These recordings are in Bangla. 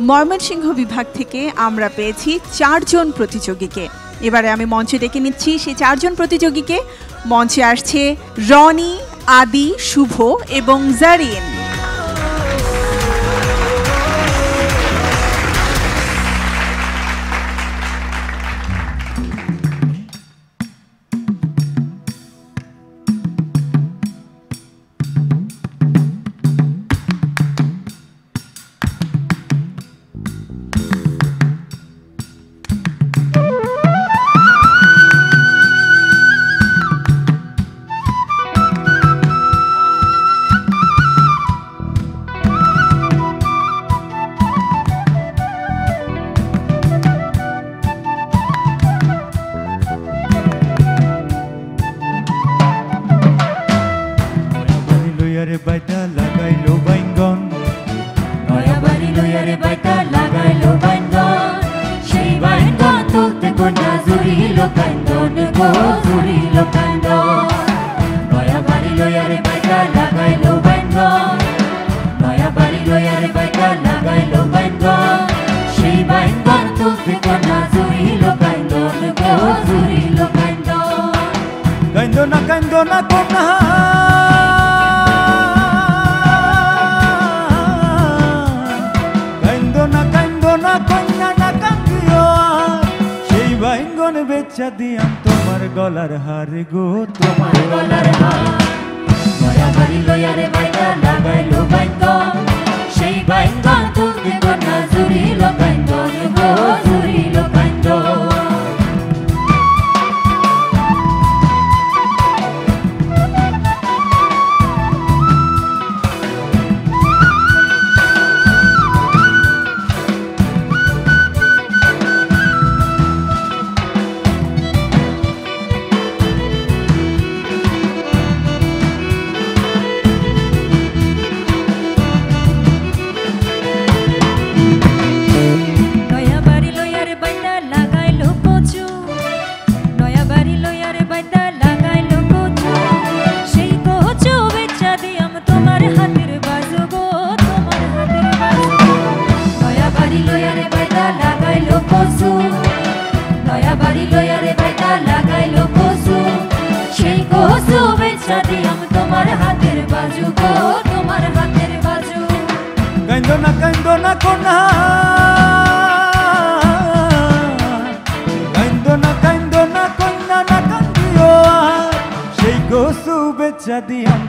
ময়মনসিংহ বিভাগ থেকে আমরা পেয়েছি 4 জন প্রতিযোগীকে। এবারে আমি মঞ্চে ডেকে নিচ্ছি সেই 4 জন প্রতিযোগীকে। মঞ্চে আসছে রনি, আদি, শুভ এবং জারিন। তোমার গলার হার গো, তোমার গলার হার। নয়া বাড়ি লয়ারে বাইটা লাগাইলো বাইঙ্গন, সেই বাইঙ্গন তুলতে কন্যা জুড়িল বাইঙ্গন গো, জুড়িল বাইঙ্গন।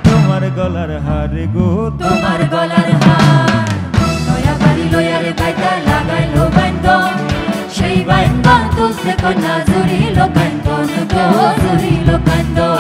তোমার গলার হার গো, তোমার গলার হার। নয়া বাড়ি লয়ারে বাইটা লাগাইলো বাইঙ্গন, সেই বাইঙ্গন তুলতে কন্যা জুড়িল বাইঙ্গন গো, জুড়িল বাইঙ্গন।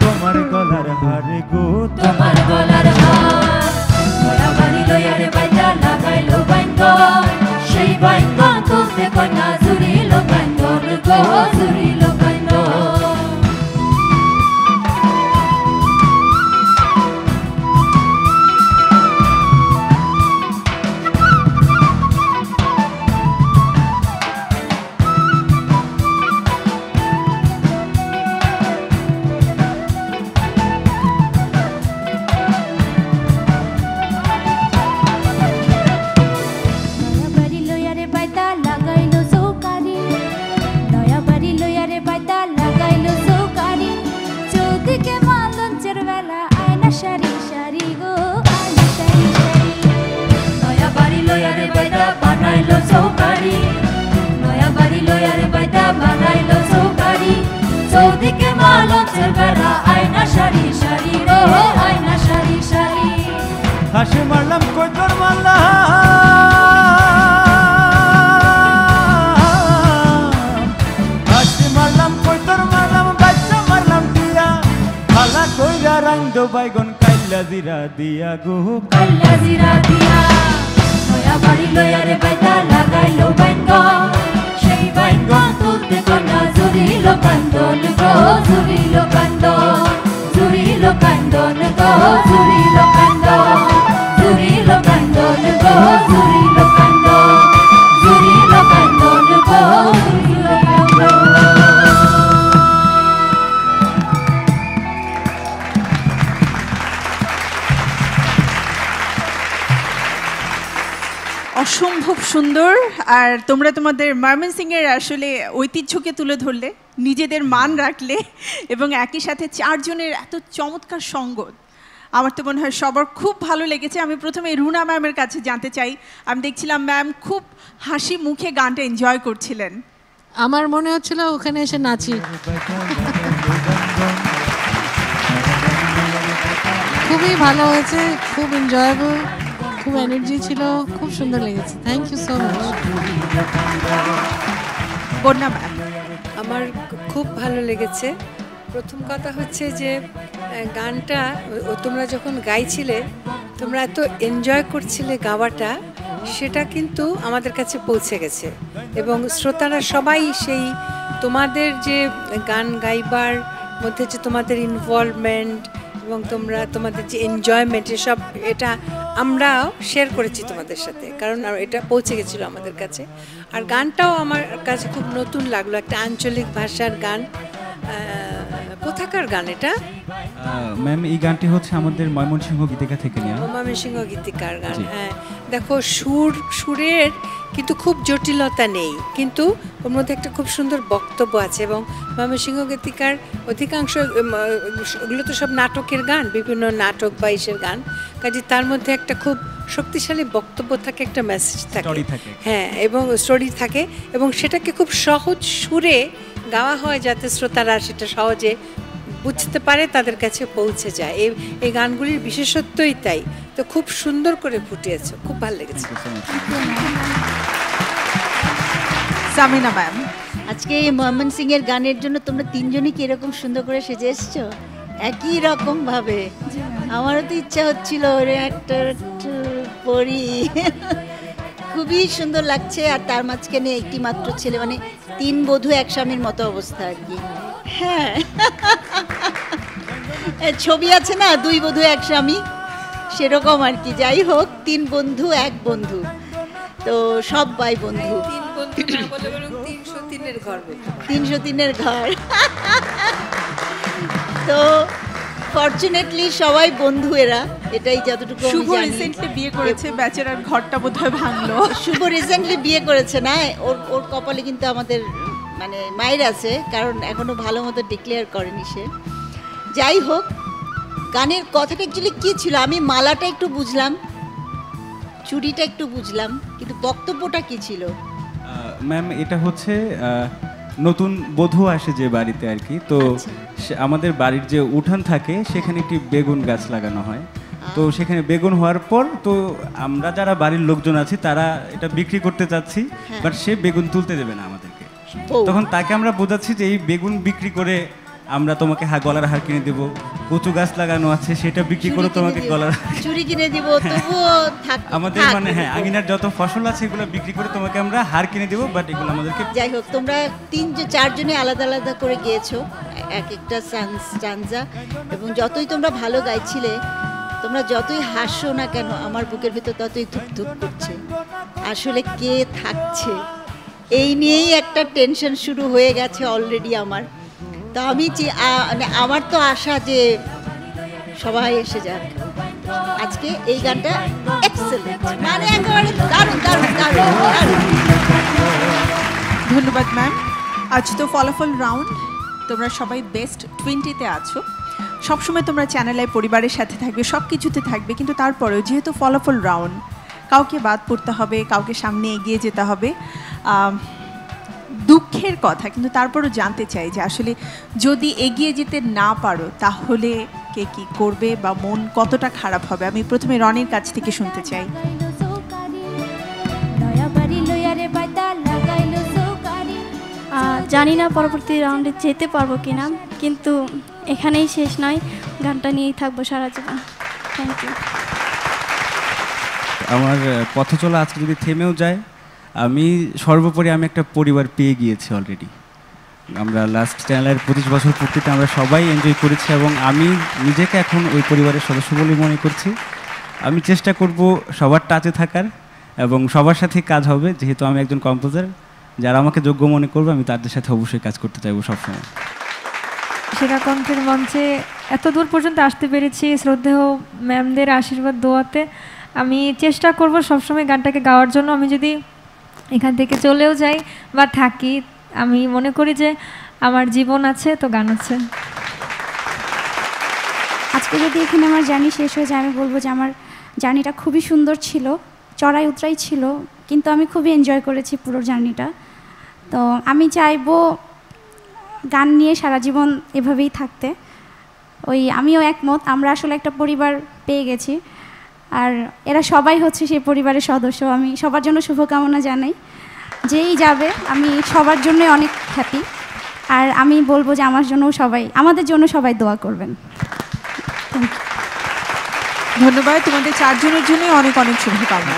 তোমার গলার হার গো, তোমার গলার হার। নয়া বাড়ি লয়ারে বাইটা লাগাইলো বাইঙ্গন, সেই বাইঙ্গন তুলতে কন্যা জুড়িল বাইঙ্গন গো, জুড়িল বাইঙ্গন। লয়ারে বাই সারি সারি রে আয়না সারি সারি হাসি মারলাম কই তোর মারলাম হাসি মারলাম কই তোর মারলাম বাচ্চা মারলাম দিয়া খালা কইরা রাইন্দ বাইগন কাইলা জিরা দিয়া গো কাইলা জিরা দিয়া নয়া বাড়ি লয়া রে বাইতা লাগাইলো বাইঙ্গন সেই বাইঙ্গন তুলতে কন্যা জুড়িলো কান্দন গো জুড়িলো কান্দন জুড়িলো কান্দন গো জুড়িলো কান্দন জুড়িলো কান্দন গো জুড়িলো কান্দন জুড়িলো কান্দন গো জুড়িলো কান্দন। অসম্ভব সুন্দর। আর তোমরা তোমাদের ময়মনসিংহের আসলে ঐতিহ্যকে তুলে ধরলে, নিজেদের মান রাখলে এবং একই সাথে চারজনের এত চমৎকার সঙ্গত। আমার তো মনে হয় সবার খুব ভালো লেগেছে। আমি প্রথমে রুনা ম্যামের কাছে জানতে চাই, আমি দেখছিলাম ম্যাম খুব হাসি মুখে গানটা এনজয় করছিলেন। আমার মনে হচ্ছিল ওখানে এসে নাচি। খুবই ভালো হয়েছে, খুব এনজয়েবল, খুব এনার্জি ছিল, খুব সুন্দর লেগেছে। Thank you so much. Bonya ma'am, আমার খুব ভালো লেগেছে। প্রথম কথা হচ্ছে যে গানটা তোমরা যখন গাইছিলে, তোমরা এত এনজয় করছিলে গাওয়াটা, সেটা কিন্তু আমাদের কাছে পৌঁছে গেছে এবং শ্রোতারা সবাই সেই তোমাদের যে গান গাইবার মধ্যে যে তোমাদের ইনভলভমেন্ট এবং তোমাদের যে এনজয়মেন্ট, এসব এটা আমরাও শেয়ার করেছি তোমাদের সাথে, কারণ এটা পৌঁছে গেছিলো আমাদের কাছে। আর গানটাও আমার কাছে খুব নতুন লাগলো, একটা আঞ্চলিক ভাষার গান। কোথাকার গান এটা? ম্যাম এই গানটি হচ্ছে আমাদের ময়মনসিংহ গীতিকা থেকে নেওয়া। ময়মনসিংহ গীতিকার গান। হ্যাঁ, দেখো সুরের কিন্তু খুব জটিলতা নেই, কিন্তু ওর মধ্যে একটা খুব সুন্দর বক্তব্য আছে। এবং ময়মনসিংহ গীতিকার অধিকাংশ ওগুলো তো সব নাটকের গান, বিভিন্ন নাটক বা ইসের গান, কাজে তার মধ্যে একটা খুব শক্তিশালী বক্তব্য থাকে, একটা মেসেজ থাকে। হ্যাঁ, এবং স্টোরি থাকে, এবং সেটাকে খুব সহজ সুরে গাওয়া হয় যাতে শ্রোতারা সেটা সহজে বুঝতে পারে, তাদের কাছে পৌঁছে যায়। এই গানগুলির বিশেষত্বই তাই। তো খুব সুন্দর করে ফুটিয়েছে, খুব ভালো লেগেছে। সামিনা ম্যাম, আজকে এই ময়মনসিংহের গানের জন্য তোমরা তিনজনই কি এরকম সুন্দর করে সেজে এসছো একই রকম ভাবে? আমারও তো ইচ্ছা হচ্ছিল ওরে একটা পরি। খুবই সুন্দর লাগছে। আর তার মাঝখানে একটি মাত্র ছেলে, মানে তিন বধূ এক স্বামীর মতো অবস্থা আর কি। হ্যাঁ, ছবি আছে না, দুই বধূ এক স্বামী, সেরকম আর কি। যাই হোক, তিন বন্ধু এক বন্ধু, তো সব ভাই বন্ধু। 303-এর ঘর। তো ফরচুনেটলি সবাই বন্ধু এরা, এটাই যতটুকু শুভ রিসেন্টলি বিয়ে করেছে, ব্যাচেলার ঘরটা বোধহয় ভাঙলো। শুভ রিসেন্টলি বিয়ে করেছে না, ওর কপালে কিন্তু আমাদের মানে মায়ের আছে, কারণ এখনো ভালো মতো ডিক্লেয়ার করেনি সে। যাই হোক, গানের কথাটা অ্যাকচুয়ালি কী ছিল আমি মালাটা একটু বুঝলাম, চুড়িটা একটু বুঝলাম, কিন্তু বক্তব্যটা কী ছিল? ম্যাম এটা হচ্ছে নতুন বধূ আসে যে বাড়িতে আর কি, তো আমাদের বাড়ির যে উঠান থাকে সেখানে একটি বেগুন গাছ লাগানো হয়। তো সেখানে বেগুন হওয়ার পর তো আমরা যারা বাড়ির লোকজন আছি তারা এটা বিক্রি করতে চাচ্ছি, বাট সে বেগুন তুলতে দেবে না আমাদেরকে। তখন তাকে আমরা বোঝাচ্ছি যে এই বেগুন বিক্রি করে আমরা তোমাকে গলার হার কিনে দেবো, কচু গাছ লাগানো আছে সেটা বিক্রি করে তোমাকে গলার চুড়ি কিনে দিব, তবুও আমাদের মানে হ্যাঁ আঙিনার যত ফসল আছে এগুলো বিক্রি করে তোমাকে আমরা হার কিনে দেবো, বাট এগুলো আমাদেরকে। যাই হোক, তোমরা চারজনে আলাদা আলাদা করে গিয়েছো এক একটা স্ট্যানজা, এবং যতই তোমরা ভালো গাইছিলে, তোমরা যতই হাসো না কেন, আমার বুকের ভিতর ততই ধুপ ধুপ করছে। আসলে কে থাকছে এই নিয়েই একটা টেনশন শুরু হয়ে গেছে অলরেডি আমার। তো আমি আমার তো আশা যে সবাই এসে যাক। আজকে এই গানটা এক্সেলেন্ট, মানে একেবারে দারুণ দারুণ দারুণ দারুণ। ধন্যবাদ ম্যাম। আজ তো ফলাফল রাউন্ড, তোমরা সবাই বেস্ট 20-তে আছো। সবসময় তোমরা চ্যানেলে পরিবারের সাথে থাকবে, সব কিছুতে থাকবে, কিন্তু তারপরেও যেহেতু ফলাফল রাউন্ড, কাউকে বাদ পড়তে হবে, কাউকে সামনে এগিয়ে যেতে হবে। দুঃখের কথা, কিন্তু তারপরও জানতে চাই যে আসলে যদি এগিয়ে যেতে না পারো তাহলে কে কি করবে বা মন কতটা খারাপ হবে। আমি প্রথমে রনির কাছ থেকে শুনতে চাই। জানি না পরবর্তী রাউন্ডে যেতে পারবো কিনা, কিন্তু এখানেই শেষ নয়, গানটা নিয়েই থাকবো সারা জীবন। Thank you. আমার পথ চলা আজকে যদি থেমেও যায়, আমি সর্বোপরি আমি একটা পরিবার পেয়ে গিয়েছি অলরেডি। আমরা লাস্ট চ্যানেলের 25 বছর পূর্তিতে আমরা সবাই এনজয় করেছি এবং আমি নিজেকে এখন ওই পরিবারের সদস্য বলে মনে করছি। আমি চেষ্টা করব সবার টাচে থাকার এবং সবার সাথে কাজ হবে, যেহেতু আমি একজন কম্পোজার। যারা আমাকে যোগ্য মনে করবে আমি তাদের সাথে অবশ্যই কাজ করতে চাইবো সবসময়। সেরা কণ্ঠের মঞ্চে এত দূর পর্যন্ত আসতে পেরেছি শ্রদ্ধেয় ম্যামদের আশীর্বাদ দোয়াতে। আমি চেষ্টা করব সবসময় গানটাকে গাওয়ার জন্য। আমি যদি এখান থেকে চলেও যাই বা থাকি, আমি মনে করি যে আমার জীবন আছে তো গান আছে। আজকে যদি এখানে আমার জার্নি শেষ হয়ে যায়, আমি বলবো যে আমার জার্নিটা খুবই সুন্দর ছিল, চড়াই উতরাই ছিল, কিন্তু আমি খুবই এনজয় করেছি পুরো জার্নিটা। তো আমি চাইবো গান নিয়ে সারা জীবন এভাবেই থাকতে। আমিও একমত, আমরা আসলে একটা পরিবার পেয়ে গেছি, আর এরা সবাই হচ্ছে সেই পরিবারের সদস্য। আমি সবার জন্য শুভকামনা জানাই, যেই যাবে আমি সবার জন্য অনেক হ্যাপি। আর আমি বলবো যে আমাদের জন্য সবাই দোয়া করবেন। ধন্যবাদ। তোমাদের চারজনের জন্য অনেক অনেক শুভকামনা।